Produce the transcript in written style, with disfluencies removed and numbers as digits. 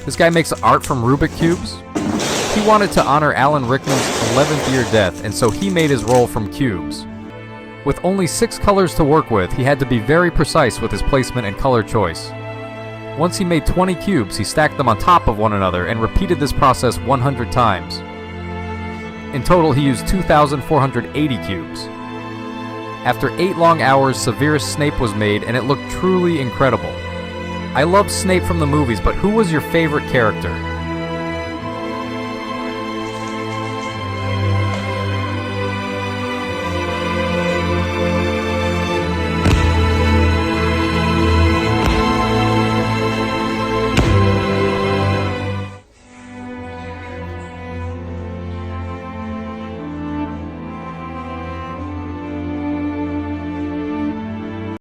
This guy makes art from Rubik cubes. He wanted to honor Alan Rickman's 11th year death, and so he made his roll from cubes. With only 6 colors to work with, he had to be very precise with his placement and color choice. Once he made 20 cubes, he stacked them on top of one another and repeated this process 100 times. In total, he used 2,480 cubes. After 8 long hours, Severus Snape was made, and it looked truly incredible. I loved Snape from the movies, but who was your favorite character?